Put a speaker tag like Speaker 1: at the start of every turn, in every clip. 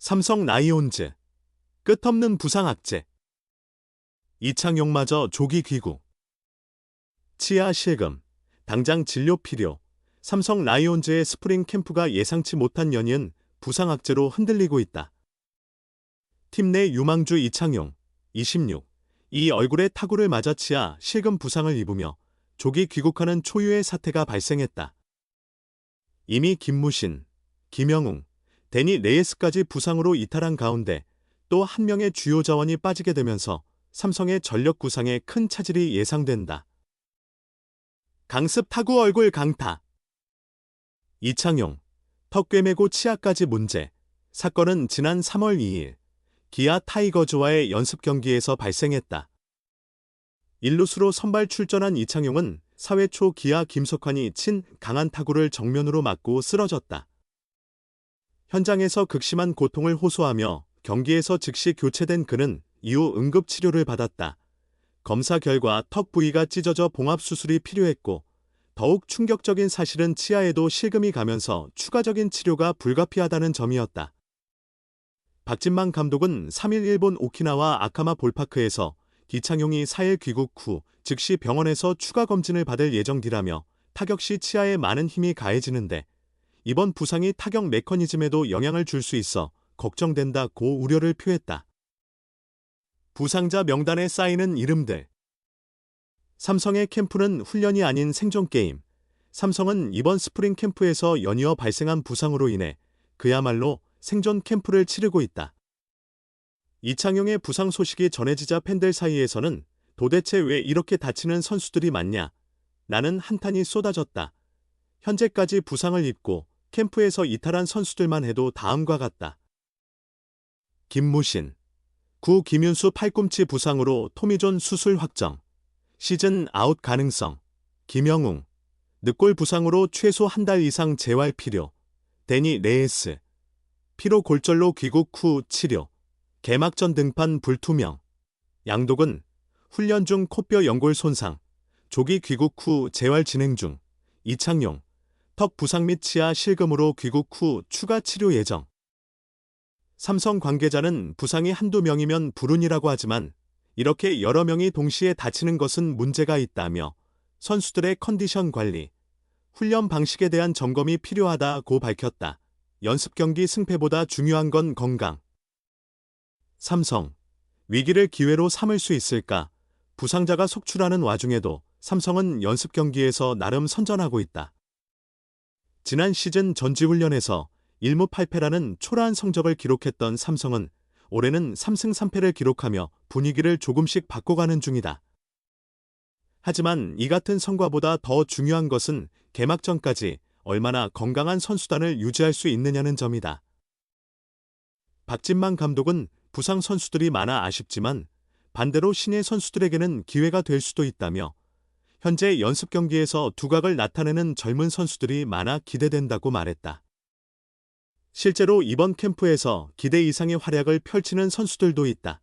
Speaker 1: 삼성 라이온즈, 끝없는 부상 악재. 이창용마저 조기 귀국. 치아 실금, 당장 진료 필요. 삼성 라이온즈의 스프링 캠프가 예상치 못한 연이은 부상 악재로 흔들리고 있다. 팀 내 유망주 이창용, 26, 이 얼굴에 타구를 맞아 치아 실금 부상을 입으며 조기 귀국하는 초유의 사태가 발생했다. 이미 김무신, 김영웅, 데니 레이스까지 부상으로 이탈한 가운데 또 한 명의 주요 자원이 빠지게 되면서 삼성의 전력 구상에 큰 차질이 예상된다. 강습 타구 얼굴 강타. 이창용, 턱 꿰매고 치아까지 문제. 사건은 지난 3월 2일 기아 타이거즈와의 연습 경기에서 발생했다. 1루수로 선발 출전한 이창용은 4회 초 기아 김석환이 친 강한 타구를 정면으로 맞고 쓰러졌다. 현장에서 극심한 고통을 호소하며 경기에서 즉시 교체된 그는 이후 응급치료를 받았다. 검사 결과 턱 부위가 찢어져 봉합수술이 필요했고 더욱 충격적인 사실은 치아에도 실금이 가면서 추가적인 치료가 불가피하다는 점이었다. 박진만 감독은 3일 일본 오키나와 아카마 볼파크에서 이창용이 4일 귀국 후 즉시 병원에서 추가 검진을 받을 예정이라며 타격 시 치아에 많은 힘이 가해지는데 이번 부상이 타격 메커니즘에도 영향을 줄 수 있어 걱정된다고 우려를 표했다. 부상자 명단에 쌓이는 이름들. 삼성의 캠프는 훈련이 아닌 생존 게임. 삼성은 이번 스프링 캠프에서 연이어 발생한 부상으로 인해 그야말로 생존 캠프를 치르고 있다. 이창용의 부상 소식이 전해지자 팬들 사이에서는 도대체 왜 이렇게 다치는 선수들이 많냐? 라는 한탄이 쏟아졌다. 현재까지 부상을 입고 캠프에서 이탈한 선수들만 해도 다음과 같다. 김무신, 구 김윤수 팔꿈치 부상으로 토미존 수술 확정. 시즌 아웃 가능성. 김영웅, 늑골 부상으로 최소 한 달 이상 재활 필요. 데니 레이스, 피로 골절로 귀국 후 치료. 개막전 등판 불투명. 양독은 훈련 중 코뼈 연골 손상. 조기 귀국 후 재활 진행 중. 이창용, 턱 부상 및 치아 실금으로 귀국 후 추가 치료 예정. 삼성 관계자는 부상이 한두 명이면 불운이라고 하지만 이렇게 여러 명이 동시에 다치는 것은 문제가 있다며 선수들의 컨디션 관리, 훈련 방식에 대한 점검이 필요하다고 밝혔다. 연습 경기 승패보다 중요한 건 건강. 삼성, 위기를 기회로 삼을 수 있을까? 부상자가 속출하는 와중에도 삼성은 연습 경기에서 나름 선전하고 있다. 지난 시즌 전지훈련에서 1무 8패라는 초라한 성적을 기록했던 삼성은 올해는 3승 3패를 기록하며 분위기를 조금씩 바꿔가는 중이다. 하지만 이 같은 성과보다 더 중요한 것은 개막전까지 얼마나 건강한 선수단을 유지할 수 있느냐는 점이다. 박진만 감독은 부상 선수들이 많아 아쉽지만 반대로 신예 선수들에게는 기회가 될 수도 있다며 현재 연습 경기에서 두각을 나타내는 젊은 선수들이 많아 기대된다고 말했다. 실제로 이번 캠프에서 기대 이상의 활약을 펼치는 선수들도 있다.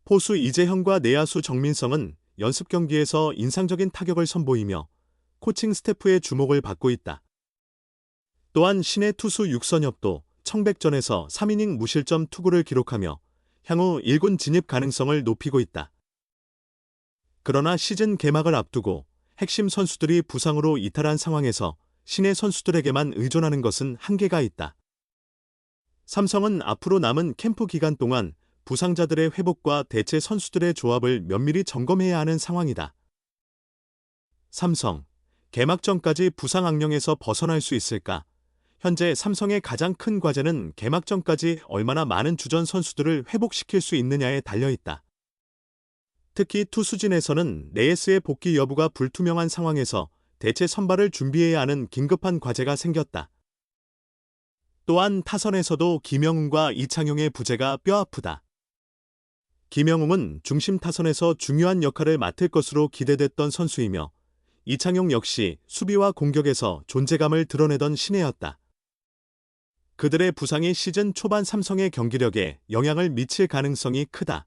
Speaker 1: 포수 이재형과 내야수 정민성은 연습 경기에서 인상적인 타격을 선보이며 코칭 스태프의 주목을 받고 있다. 또한 신예 투수 육선엽도 청백전에서 3이닝 무실점 투구를 기록하며 향후 1군 진입 가능성을 높이고 있다. 그러나 시즌 개막을 앞두고 핵심 선수들이 부상으로 이탈한 상황에서 신예 선수들에게만 의존하는 것은 한계가 있다. 삼성은 앞으로 남은 캠프 기간 동안 부상자들의 회복과 대체 선수들의 조합을 면밀히 점검해야 하는 상황이다. 삼성, 개막전까지 부상 악령에서 벗어날 수 있을까? 현재 삼성의 가장 큰 과제는 개막전까지 얼마나 많은 주전 선수들을 회복시킬 수 있느냐에 달려있다. 특히 투수진에서는 레이스의 복귀 여부가 불투명한 상황에서 대체 선발을 준비해야 하는 긴급한 과제가 생겼다. 또한 타선에서도 김영웅과 이창용의 부재가 뼈아프다. 김영웅은 중심 타선에서 중요한 역할을 맡을 것으로 기대됐던 선수이며 이창용 역시 수비와 공격에서 존재감을 드러내던 신예였다. 그들의 부상이 시즌 초반 삼성의 경기력에 영향을 미칠 가능성이 크다.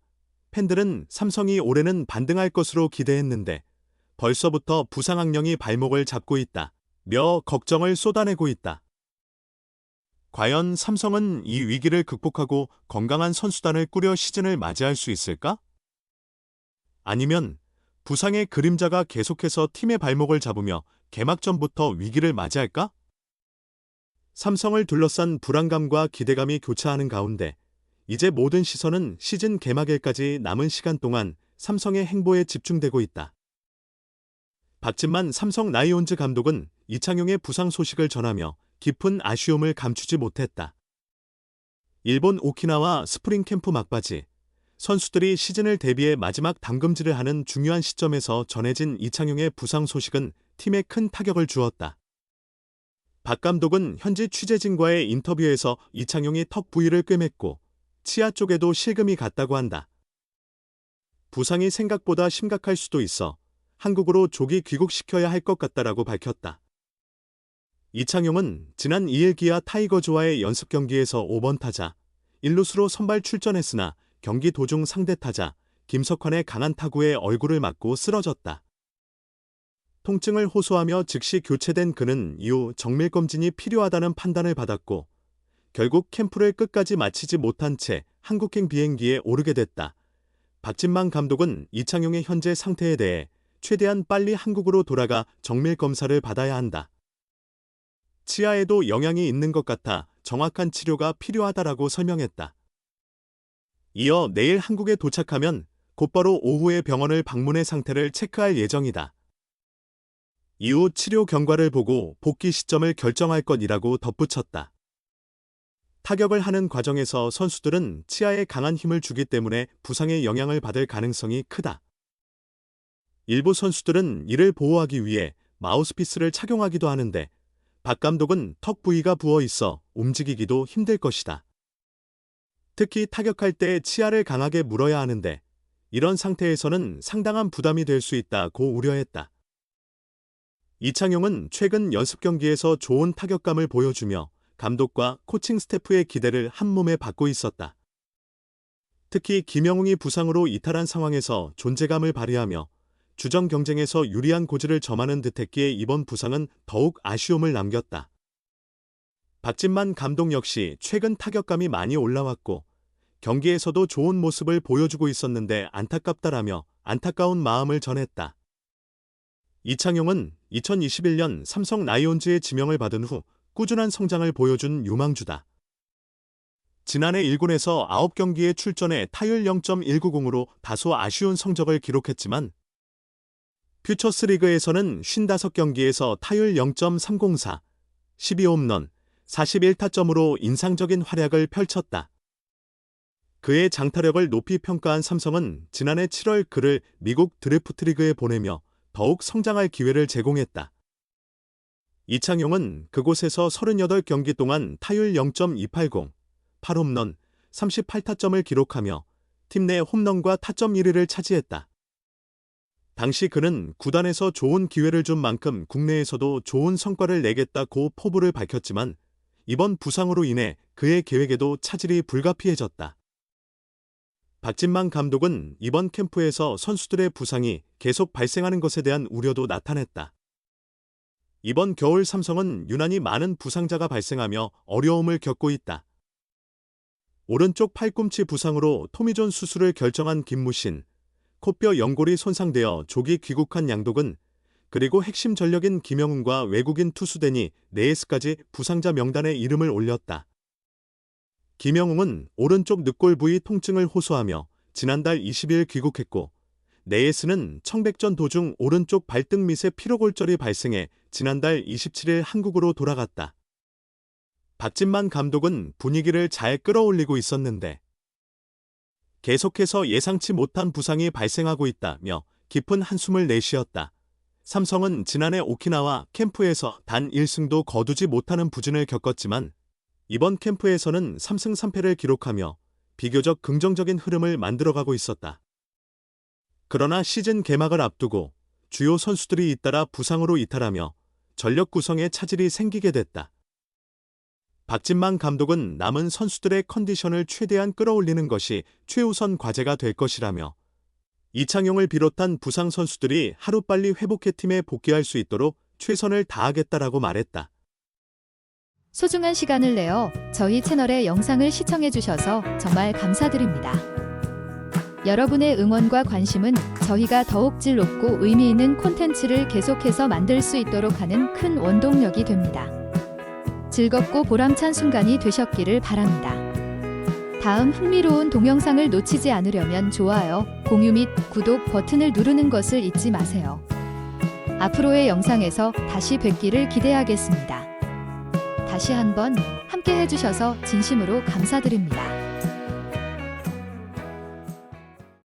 Speaker 1: 팬들은 삼성이 올해는 반등할 것으로 기대했는데 벌써부터 부상 악령이 발목을 잡고 있다. 며 걱정을 쏟아내고 있다. 과연 삼성은 이 위기를 극복하고 건강한 선수단을 꾸려 시즌을 맞이할 수 있을까? 아니면 부상의 그림자가 계속해서 팀의 발목을 잡으며 개막 전부터 위기를 맞이할까? 삼성을 둘러싼 불안감과 기대감이 교차하는 가운데 이제 모든 시선은 시즌 개막일까지 남은 시간 동안 삼성의 행보에 집중되고 있다. 박진만 삼성 라이온즈 감독은 이창용의 부상 소식을 전하며 깊은 아쉬움을 감추지 못했다. 일본 오키나와 스프링 캠프 막바지, 선수들이 시즌을 대비해 마지막 담금질을 하는 중요한 시점에서 전해진 이창용의 부상 소식은 팀에 큰 타격을 주었다. 박 감독은 현지 취재진과의 인터뷰에서 이창용이 턱 부위를 꿰맸고 치아 쪽에도 실금이 갔다고 한다. 부상이 생각보다 심각할 수도 있어 한국으로 조기 귀국시켜야 할 것 같다라고 밝혔다. 이창용은 지난 2일 기아 타이거즈와의 연습 경기에서 5번 타자, 1루수로 선발 출전했으나 경기 도중 상대 타자 김석환의 강한 타구에 얼굴을 맞고 쓰러졌다. 통증을 호소하며 즉시 교체된 그는 이후 정밀검진이 필요하다는 판단을 받았고 결국 캠프를 끝까지 마치지 못한 채 한국행 비행기에 오르게 됐다. 박진만 감독은 이창용의 현재 상태에 대해 최대한 빨리 한국으로 돌아가 정밀검사를 받아야 한다. 치아에도 영향이 있는 것 같아 정확한 치료가 필요하다라고 설명했다. 이어 내일 한국에 도착하면 곧바로 오후에 병원을 방문해 상태를 체크할 예정이다. 이후 치료 경과를 보고 복귀 시점을 결정할 것이라고 덧붙였다. 타격을 하는 과정에서 선수들은 치아에 강한 힘을 주기 때문에 부상의 영향을 받을 가능성이 크다. 일부 선수들은 이를 보호하기 위해 마우스피스를 착용하기도 하는데 박 감독은 턱 부위가 부어 있어 움직이기도 힘들 것이다. 특히 타격할 때 치아를 강하게 물어야 하는데 이런 상태에서는 상당한 부담이 될 수 있다고 우려했다. 이창용은 최근 연습 경기에서 좋은 타격감을 보여주며 감독과 코칭 스태프의 기대를 한몸에 받고 있었다. 특히 김영웅이 부상으로 이탈한 상황에서 존재감을 발휘하며 주전 경쟁에서 유리한 고지를 점하는 듯했기에 이번 부상은 더욱 아쉬움을 남겼다. 박진만 감독 역시 최근 타격감이 많이 올라왔고 경기에서도 좋은 모습을 보여주고 있었는데 안타깝다라며 안타까운 마음을 전했다. 이창용은 2021년 삼성 라이온즈에 지명을 받은 후 꾸준한 성장을 보여준 유망주다. 지난해 1군에서 9경기에 출전해 타율 0.190으로 다소 아쉬운 성적을 기록했지만 퓨처스 리그에서는 55경기에서 타율 0.304, 12홈런, 41타점으로 인상적인 활약을 펼쳤다. 그의 장타력을 높이 평가한 삼성은 지난해 7월 그를 미국 드래프트 리그에 보내며 더욱 성장할 기회를 제공했다. 이창용은 그곳에서 38경기 동안 타율 0.280, 8홈런, 38타점을 기록하며 팀 내 홈런과 타점 1위를 차지했다. 당시 그는 구단에서 좋은 기회를 준 만큼 국내에서도 좋은 성과를 내겠다고 포부를 밝혔지만 이번 부상으로 인해 그의 계획에도 차질이 불가피해졌다. 박진만 감독은 이번 캠프에서 선수들의 부상이 계속 발생하는 것에 대한 우려도 나타냈다. 이번 겨울 삼성은 유난히 많은 부상자가 발생하며 어려움을 겪고 있다. 오른쪽 팔꿈치 부상으로 토미존 수술을 결정한 김무신, 코뼈 연골이 손상되어 조기 귀국한 양독은 그리고 핵심 전력인 김영웅과 외국인 투수 데니 네에스까지 부상자 명단에 이름을 올렸다. 김영웅은 오른쪽 늑골 부위 통증을 호소하며 지난달 20일 귀국했고 네에스는 청백전 도중 오른쪽 발등 밑에 피로골절이 발생해 지난달 27일 한국으로 돌아갔다. 박진만 감독은 분위기를 잘 끌어올리고 있었는데 계속해서 예상치 못한 부상이 발생하고 있다며 깊은 한숨을 내쉬었다. 삼성은 지난해 오키나와 캠프에서 단 1승도 거두지 못하는 부진을 겪었지만 이번 캠프에서는 3승 3패를 기록하며 비교적 긍정적인 흐름을 만들어가고 있었다. 그러나 시즌 개막을 앞두고 주요 선수들이 잇따라 부상으로 이탈하며 전력 구성에 차질이 생기게 됐다. 박진만 감독은 남은 선수들의 컨디션을 최대한 끌어올리는 것이 최우선 과제가 될 것이라며 이창용을 비롯한 부상 선수들이 하루빨리 회복해 팀에 복귀할 수 있도록 최선을 다하겠다라고 말했다.
Speaker 2: 소중한 시간을 내어 저희 채널의 영상을 시청해주셔서 정말 감사드립니다. 여러분의 응원과 관심은 저희가 더욱 질 높고 의미 있는 콘텐츠를 계속해서 만들 수 있도록 하는 큰 원동력이 됩니다. 즐겁고 보람찬 순간이 되셨기를 바랍니다. 다음 흥미로운 동영상을 놓치지 않으려면 좋아요, 공유 및 구독 버튼을 누르는 것을 잊지 마세요. 앞으로의 영상에서 다시 뵙기를 기대하겠습니다. 다시 한번 함께 해주셔서 진심으로 감사드립니다.